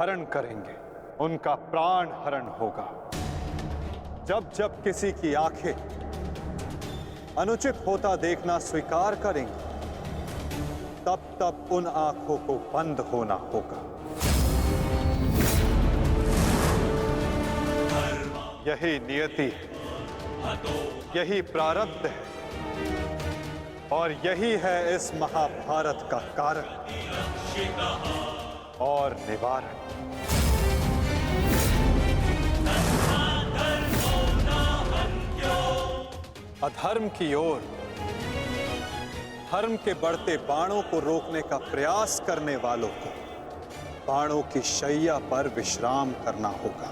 हरण करेंगे, उनका प्राण हरण होगा। जब जब किसी की आंखें अनुचित होता देखना स्वीकार करेंगी, तब तब उन आंखों को बंद होना होगा। यही नियति है, यही प्रारब्ध है, और यही है इस महाभारत का कारण और निवारण। अधर्म की ओर धर्म के बढ़ते बाणों को रोकने का प्रयास करने वालों को बाणों की शैया पर विश्राम करना होगा।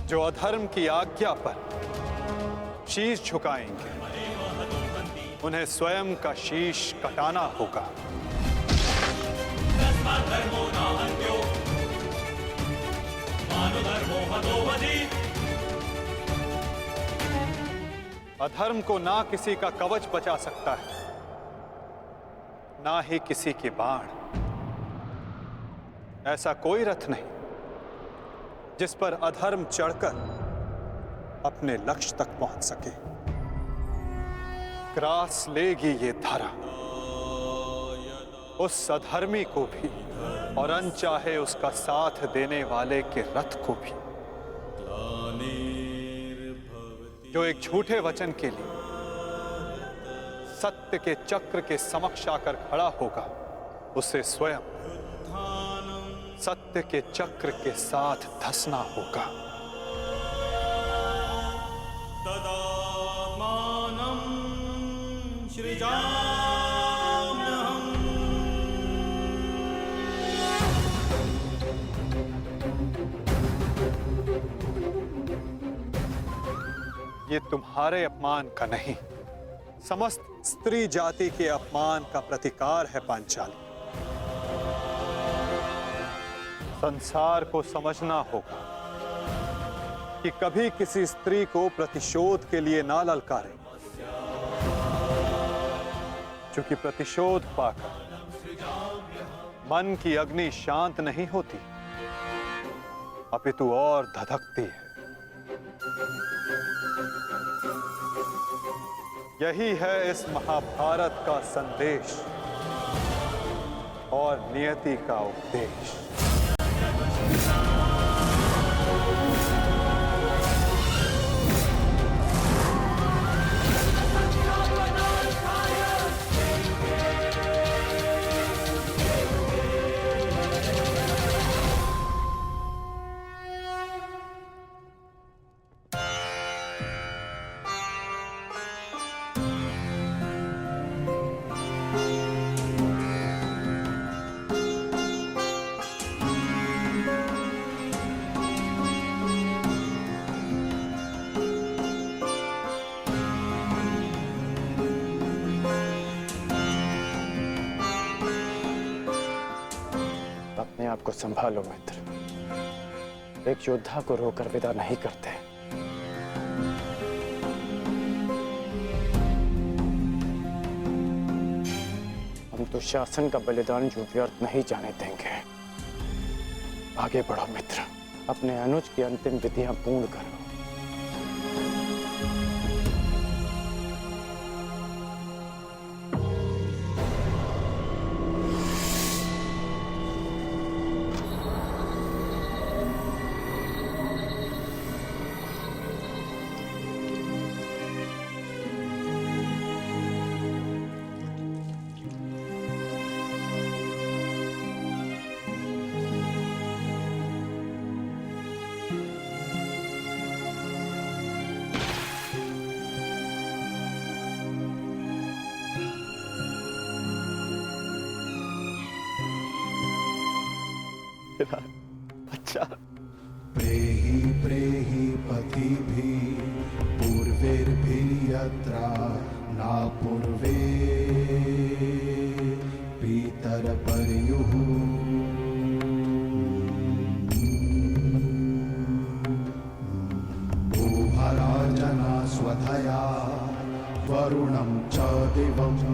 जो अधर्म की आज्ञा पर शीश झुकाएंगे, उन्हें स्वयं का शीश कटाना होगा। अधर्म को ना किसी का कवच बचा सकता है, ना ही किसी के बाण। ऐसा कोई रथ नहीं जिस पर अधर्म चढ़कर अपने लक्ष्य तक पहुंच सके। ग्रास लेगी ये धरा उस अधर्मी को भी, और अनचाहे उसका साथ देने वाले के रथ को भी। जो एक झूठे वचन के लिए सत्य के चक्र के समक्ष आकर खड़ा होगा, उसे स्वयं सत्य के चक्र के साथ धंसना होगा। ये तुम्हारे अपमान का नहीं, समस्त स्त्री जाति के अपमान का प्रतिकार है पांचाली। संसार को समझना होगा कि कभी किसी स्त्री को प्रतिशोध के लिए ना ललकारें, क्योंकि प्रतिशोध पाकर मन की अग्नि शांत नहीं होती, अपितु और धधकती है। यही है इस महाभारत का संदेश और नियति का उपदेश। आपको संभालो मित्र, एक योद्धा को रोकर विदा नहीं करते। हम तो शासन का बलिदान जो व्यर्थ नहीं जाने देंगे। आगे बढ़ो मित्र, अपने अनुज की अंतिम विधियां पूर्ण करो। अच्छा प्रेहि प्रेहि पतिभिः पूर्वैर्भिः यत्र न पूर्वे पितरपर्युः भूभराजना स्वधया वरुणं च दिवम्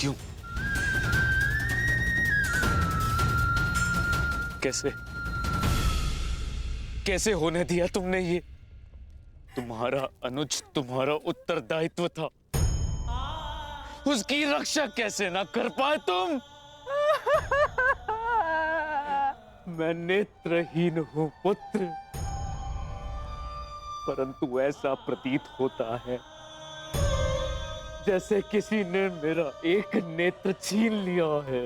क्यों? कैसे होने दिया तुमने ये? तुम्हारा अनुज तुम्हारा उत्तरदायित्व था, उसकी रक्षा कैसे ना कर पाए तुम? मैं नेत्रहीन हूं पुत्र, परंतु ऐसा प्रतीत होता है जैसे किसी ने मेरा एक नेत्र छीन लिया है।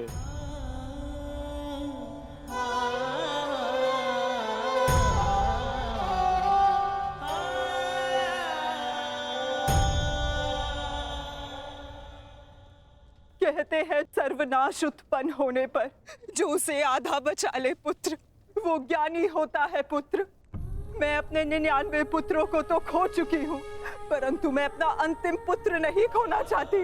कहते हैं सर्वनाश उत्पन्न होने पर जो उसे आधा बचा ले पुत्र, वो ज्ञानी होता है पुत्र। मैं अपने 99 पुत्रों को तो खो चुकी हूँ, परंतु मैं अपना अंतिम पुत्र नहीं खोना चाहती,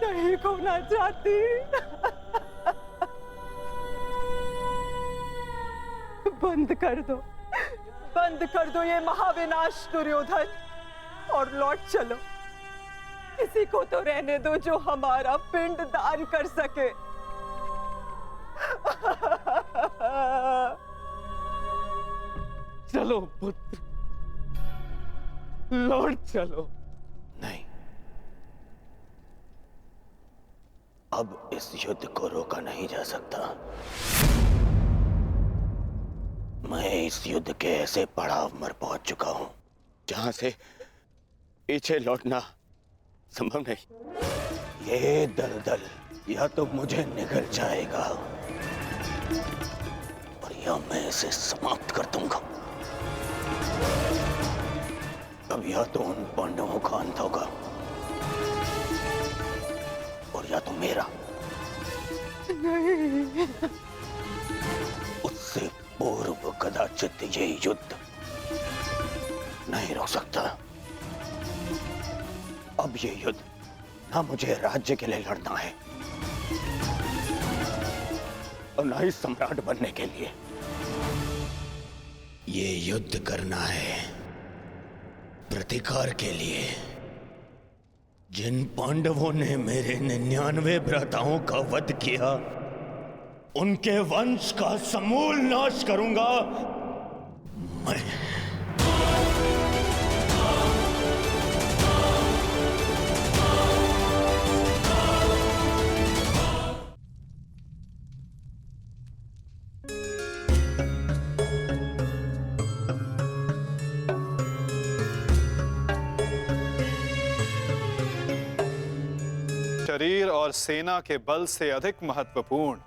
नहीं खोना चाहती। बंद कर दो ये महाविनाश दुर्योधन, और लौट चलो। किसी को तो रहने दो जो हमारा पिंड दान कर सके। चलो पुत्र, लौट चलो। नहीं, अब इस युद्ध को रोका नहीं जा सकता। मैं इस युद्ध के ऐसे पड़ाव पर पहुंच चुका हूं जहां से पीछे लौटना संभव नहीं। ये दलदल या तो मुझे निगल जाएगा और या मैं इसे समाप्त कर दूंगा। अब या तो उन पांडवों का अंत होगा और या तो मेरा। नहीं। उससे पूर्व कदाचित ये युद्ध नहीं रुक सकता। अब ये युद्ध ना मुझे राज्य के लिए लड़ना है और ना ही सम्राट बनने के लिए। ये युद्ध करना है प्रतिकार के लिए। जिन पांडवों ने मेरे 99 भ्राताओं का वध किया, उनके वंश का समूल नाश करूंगा मैं। शरीर और सेना के बल से अधिक महत्वपूर्ण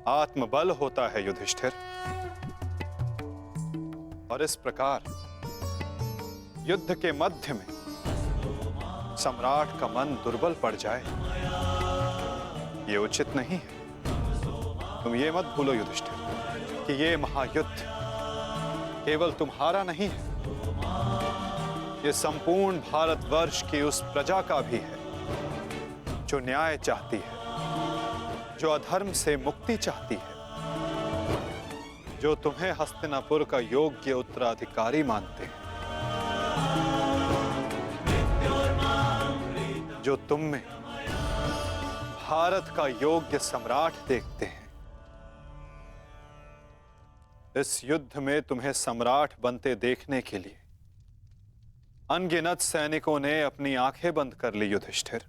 आत्मबल होता है युधिष्ठिर। और इस प्रकार युद्ध के मध्य में सम्राट का मन दुर्बल पड़ जाए, ये उचित नहीं है। तुम ये मत भूलो युधिष्ठिर कि ये महायुद्ध केवल तुम्हारा नहीं है, ये संपूर्ण भारतवर्ष की उस प्रजा का भी है जो न्याय चाहती है, जो अधर्म से मुक्ति चाहती है, जो तुम्हें हस्तिनापुर का योग्य उत्तराधिकारी मानते हैं, जो तुम में भारत का योग्य सम्राट देखते हैं। इस युद्ध में तुम्हें सम्राट बनते देखने के लिए अनगिनत सैनिकों ने अपनी आंखें बंद कर ली युधिष्ठिर,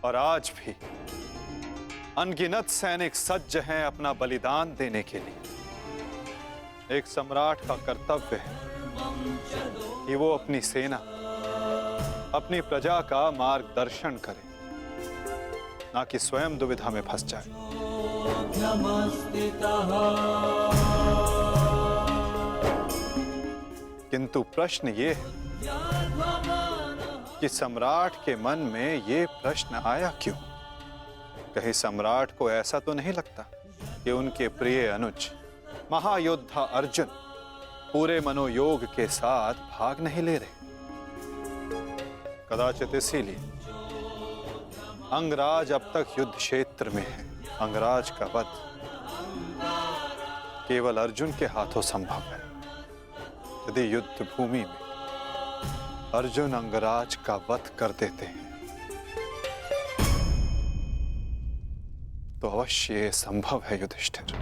और आज भी अनगिनत सैनिक सज्ज हैं अपना बलिदान देने के लिए। एक सम्राट का कर्तव्य है कि वो अपनी सेना, अपनी प्रजा का मार्गदर्शन करे, ना कि स्वयं दुविधा में फंस जाए। किंतु प्रश्न ये है कि सम्राट के मन में ये प्रश्न आया क्यों? कहीं सम्राट को ऐसा तो नहीं लगता कि उनके प्रिय अनुज महायोद्धा अर्जुन पूरे मनोयोग के साथ भाग नहीं ले रहे? कदाचित इसीलिए अंगराज अब तक युद्ध क्षेत्र में है। अंगराज का वध केवल अर्जुन के हाथों संभव है। यदि युद्ध भूमि में अर्जुन अंगराज का वध कर देते हैं तो अवश्य ये संभव है युधिष्ठिर।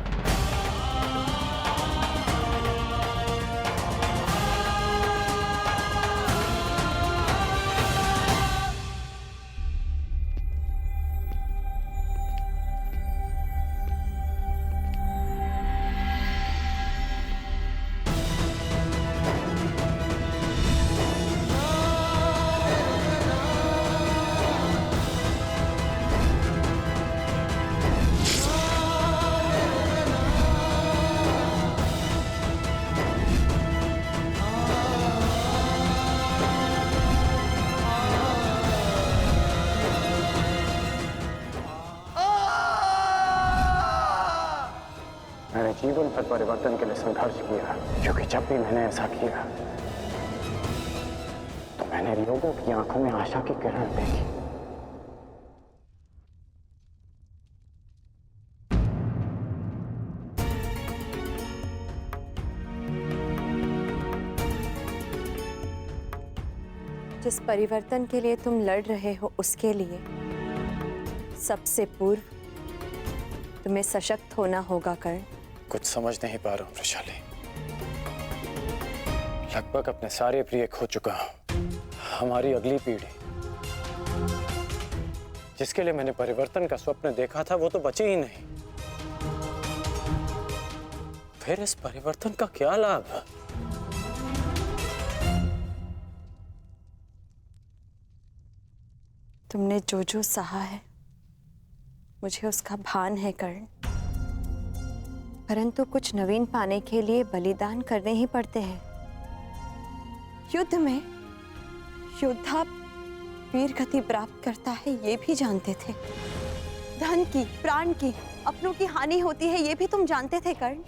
मैंने जीवन भर परिवर्तन के लिए संघर्ष किया, क्योंकि जब भी मैंने ऐसा किया तो मैंने लोगों की आंखों में आशा की किरण देखी। जिस परिवर्तन के लिए तुम लड़ रहे हो उसके लिए सबसे पूर्व तुम्हें सशक्त होना होगा कर्ण। कुछ समझ नहीं पा रहा हूं वृषाली। लगभग अपने सारे प्रिय खो चुका हूं। हमारी अगली पीढ़ी जिसके लिए मैंने परिवर्तन का स्वप्न देखा था वो तो बची ही नहीं। फिर इस परिवर्तन का क्या लाभ? तुमने जो जो सहा है मुझे उसका भान है कर्ण, परंतु कुछ नवीन पाने के लिए बलिदान करने ही पड़ते हैं। युद्ध में योद्धा वीर गति प्राप्त करता है ये भी जानते थे। धन की, प्राण की, अपनों की हानि होती है ये भी तुम जानते थे कर्ण।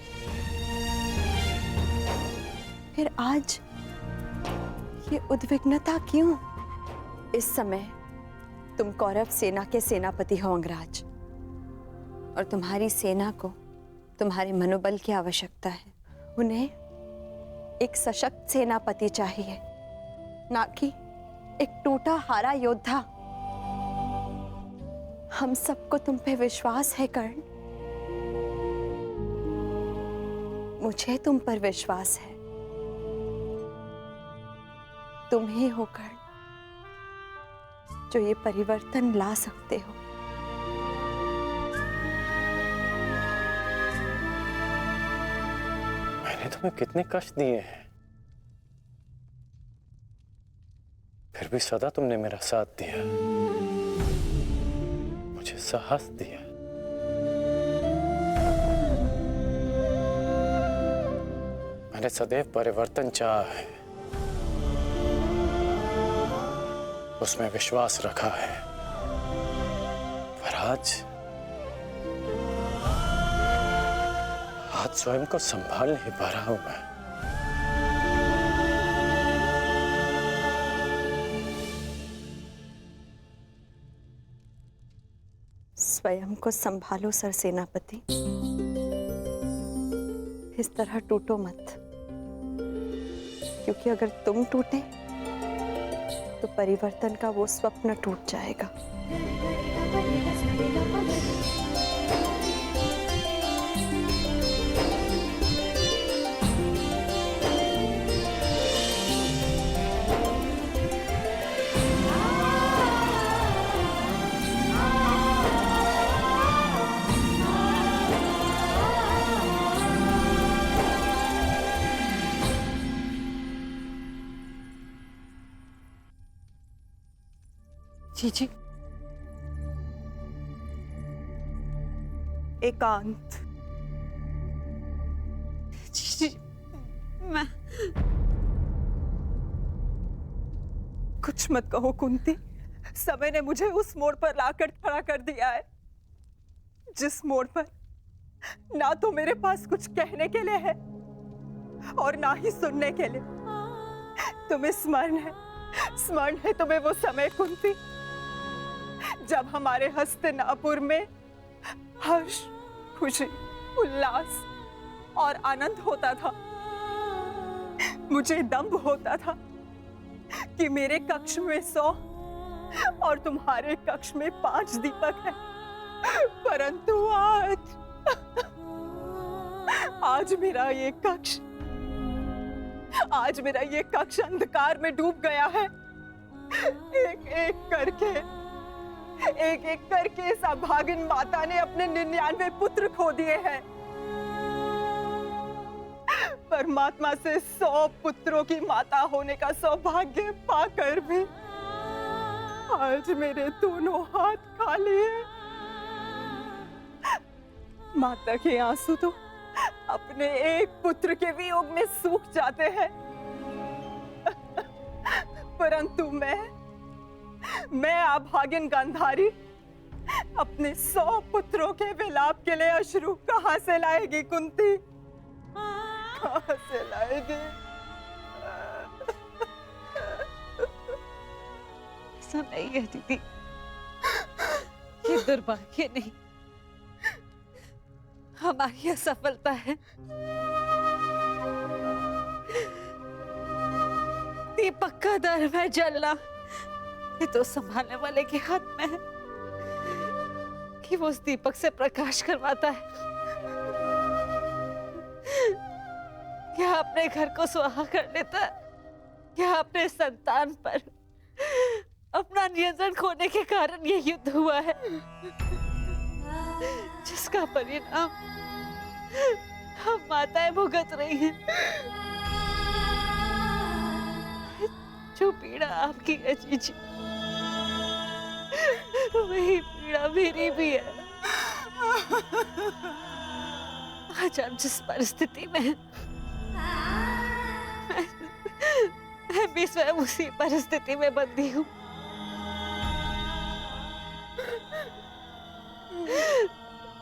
फिर आज ये उद्विग्नता क्यों? इस समय तुम कौरव सेना के सेनापति हो अंगराज, और तुम्हारी सेना को तुम्हारे मनोबल की आवश्यकता है। उन्हें एक सशक्त सेनापति चाहिए, ना कि एक टूटा हारा योद्धा। हम सबको तुम पे विश्वास है कर्ण, मुझे तुम पर विश्वास है। तुम ही हो कर्ण जो ये परिवर्तन ला सकते हो। मैंने तुम्हें कितने कष्ट दिए हैं, फिर भी सदा तुमने मेरा साथ दिया, मुझे साहस दिया। मैंने सदैव परिवर्तन चाहा है, उसमें विश्वास रखा है, पर आज स्वयं को संभाल नहीं पा रहा हूं मैं। स्वयं को संभालो सर सेनापति, इस तरह टूटो मत, क्योंकि अगर तुम टूटे तो परिवर्तन का वो स्वप्न टूट जाएगा। जी जी, एकांत। जी, मैं कुछ मत कहो कुंती, समय ने मुझे उस मोड़ पर लाकर खड़ा कर दिया है जिस मोड़ पर ना तो मेरे पास कुछ कहने के लिए है और ना ही सुनने के लिए। तुम्हें स्मरण है तुम्हें वो समय कुंती जब हमारे हस्तिनापुर में हर्ष, खुशी, उल्लास और आनंद होता था। मुझे दंभ होता था कि मेरे कक्ष में 100 और तुम्हारे कक्ष में 5 दीपक हैं। परंतु आज मेरा ये कक्ष अंधकार में डूब गया है। एक एक करके इस अभागिन माता ने अपने 99 पुत्र खो दिए हैं। परमात्मा से 100 पुत्रों की माता होने का सौभाग्य पाकर भी आज मेरे दोनों हाथ खाली हैं। माता के आंसू तो अपने एक पुत्र के वियोग में सूख जाते हैं, परंतु मैं अभागिन गांधारी अपने 100 पुत्रों के विलाप के लिए अश्रु कहां से लाएगी कुंती? कहां से लाएगी? ऐसा नहीं है दीदी, ये दुर्भाग्य नहीं, हमारी असफलता है। दीपक का दर में जलना ये तो संभालने वाले के हाथ में है कि वो उस दीपक से प्रकाश करवाता है। क्या अपने घर को सुहा कर लेता है, क्या अपने संतान पर अपना नियंत्रण खोने के कारण ये युद्ध हुआ है, जिसका परिणाम हम माताएं भुगत रही हैं। जो पीड़ा आपकी है जीजी, वही पीड़ा मेरी भी है। आज आप जिस परिस्थिति में हैं, मैं भी स्वयं उसी परिस्थिति में बंधी हूँ।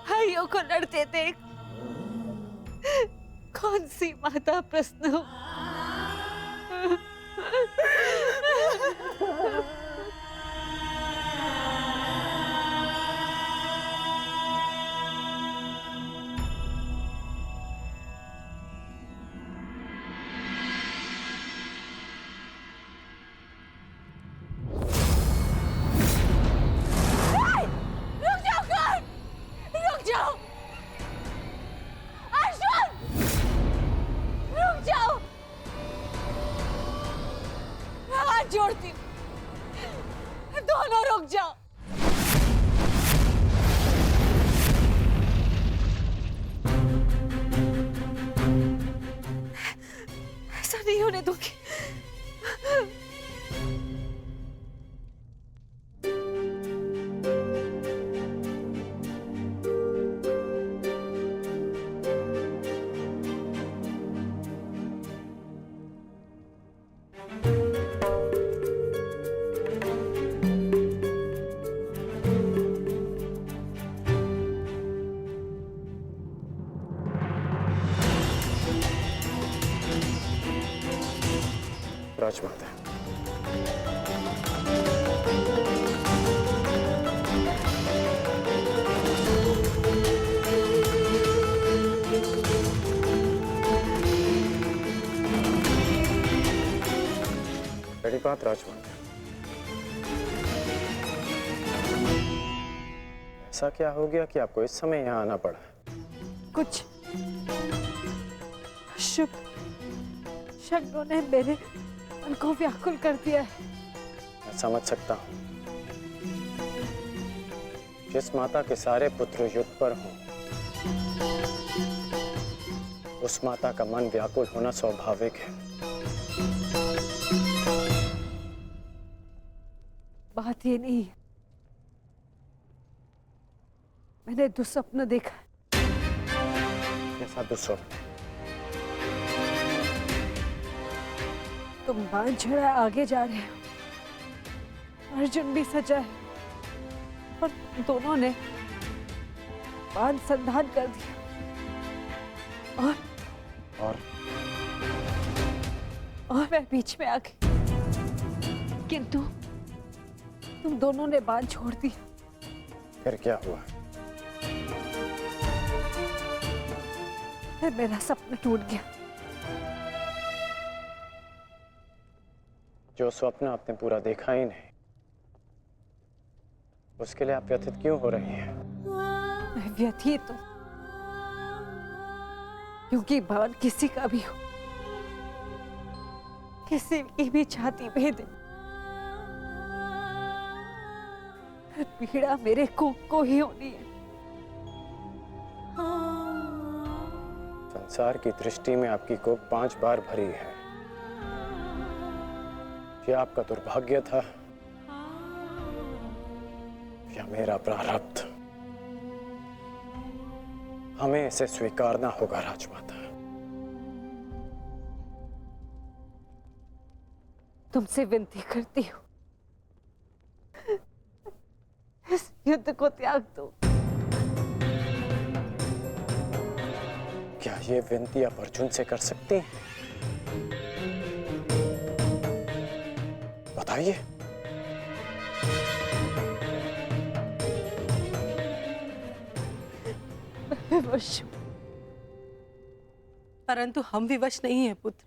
भाइयों को लड़ते देख कौन सी माता प्रश्न हो। जोड़ती हूँ, दोनों रुक जाओ। ऐसा नहीं होने दूंगी। राजमाता, बड़ी बात राजमाता, ऐसा क्या हो गया कि आपको इस समय यहाँ आना पड़ा? कुछ शुभ शब्दों ने मेरे मन को व्याकुल कर दिया है। मैं समझ सकता हूँ। जिस माता के सारे पुत्र युद्ध पर हों, उस माता का मन व्याकुल होना स्वाभाविक है। बात ये नहीं है, मैंने दुस्वप्न देखा। कैसा दुस्वप्न? तुम बांध छड़ा आगे जा रहे हो, अर्जुन भी सजा है और दोनों ने बांध संधान कर दिया और मैं बीच में आ गई, किंतु तुम दोनों ने बांध छोड़ दिया। फिर क्या हुआ? फिर मेरा सपना टूट गया। जो स्वप्न आपने पूरा देखा ही नहीं, उसके लिए आप व्यथित क्यों हो रही हैं? मैं व्यथित हूं क्योंकि भवन किसी का भी हो, किसी की भी छाती भेदे, पीड़ा मेरे को ही होनी है। संसार की दृष्टि में आपकी कोख 5 बार भरी है। यह आपका दुर्भाग्य था या मेरा प्रारब्ध? हमें इसे स्वीकारना होगा राजमाता। तुमसे विनती करती हूँ, इस युद्ध को त्याग दो। क्या ये विनती आप अर्जुन से कर सकती हैं? बताइए। विवश हूं। परंतु हम विवश नहीं हैं पुत्र।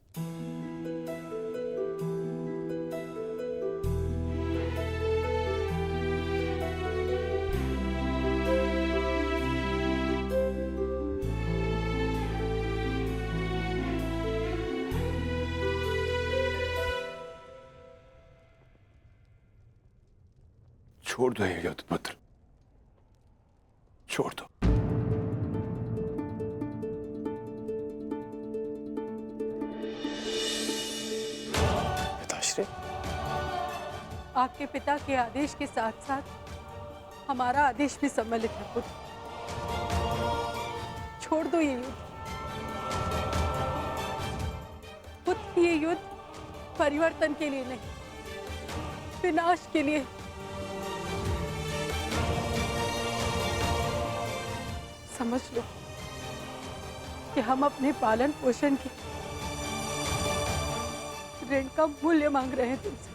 छोड़ दो ये युद्ध पुत्र, छोड़ दो। पिताश्री, आपके पिता के आदेश के साथ साथ हमारा आदेश भी सम्मिलित है पुत्र। छोड़ दो ये युद्ध पुत्र। ये युद्ध परिवर्तन के लिए नहीं, विनाश के लिए। समझ लो कि हम अपने पालन पोषण के ऋण का मूल्य मांग रहे हैं तुमसे।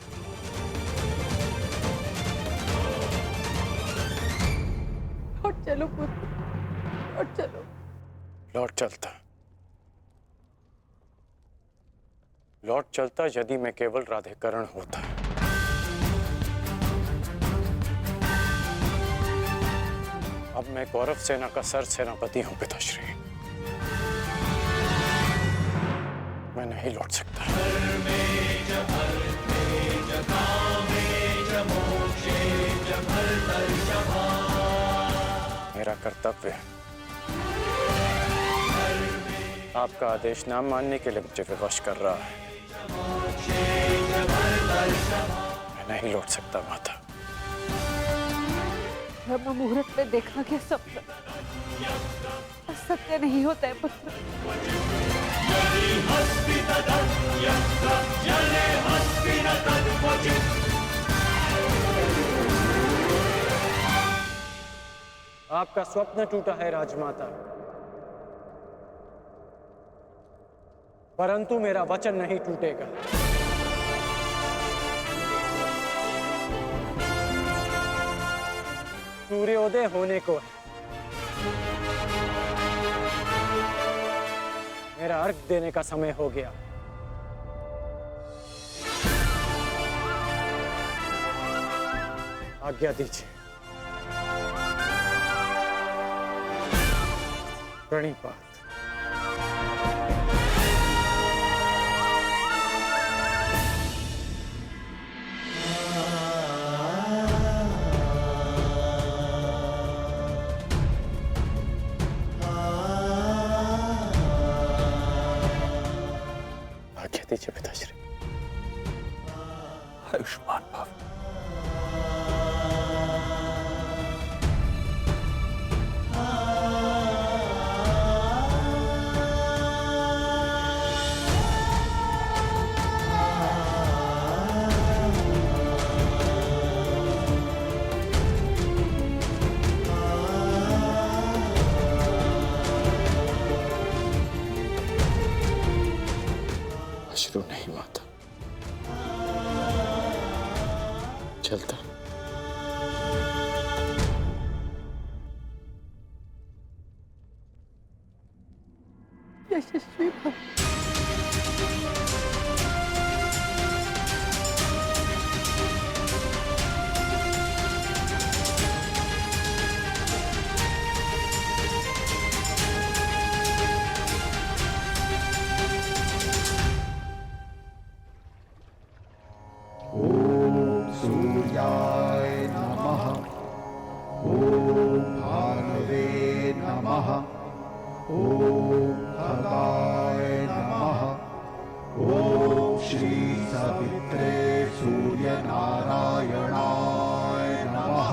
लौट चलो पुत्र, लौट चलो। लौट चलता यदि मैं केवल राधेकरण होता। अब मैं कौरव सेना का सर सेनापति हूं पिताश्री। मैं नहीं लौट सकता। मेरा कर्तव्य है। आपका आदेश ना मानने के लिए मुझे विवश कर रहा है। मैं नहीं लौट सकता माता। ब्रह्म मुहूर्त में देखा गया सपना सत्य नहीं होता है पुत्र। आपका स्वप्न टूटा है राजमाता, परंतु मेरा वचन नहीं टूटेगा। सूर्योदय होने को है। मेरा अर्घ देने का समय हो गया। आज्ञा दीजिए। प्रणिपात। आज्ञा दीजिए पिताश्री। आयुष्मान भव। अश्रु नहीं माता, चलता। यशस्वी भव। नमः। ॐ भानवे नमः। ॐ खगाय नमः। ॐ श्री सवित्रे सूर्यनारायणाय नमः।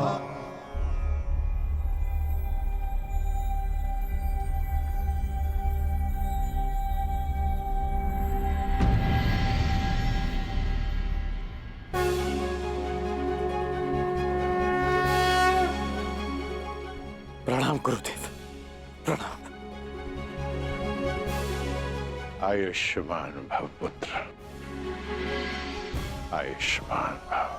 प्रणाम गुरुदेव, प्रणाम। आयुष्मान भव पुत्र, आयुष्मान भव।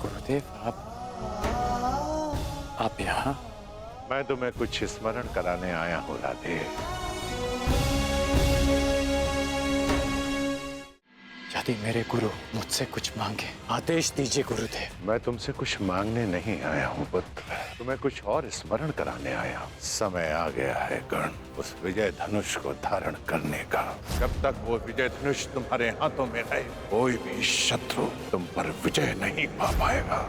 गुरुदेव आप यहाँ? मैं तुम्हें कुछ स्मरण कराने आया हूँ राधे। यदि मेरे गुरु मुझसे कुछ मांगे, आदेश दीजिए गुरुदेव। मैं तुमसे कुछ मांगने नहीं आया हूँ पुत्र, तुम्हें कुछ और स्मरण कराने आया हूँ। समय आ गया है गण, उस विजय धनुष को धारण करने का। जब तक वो विजय धनुष तुम्हारे हाथों में रहे, कोई भी शत्रु तुम पर विजय नहीं पा पाएगा।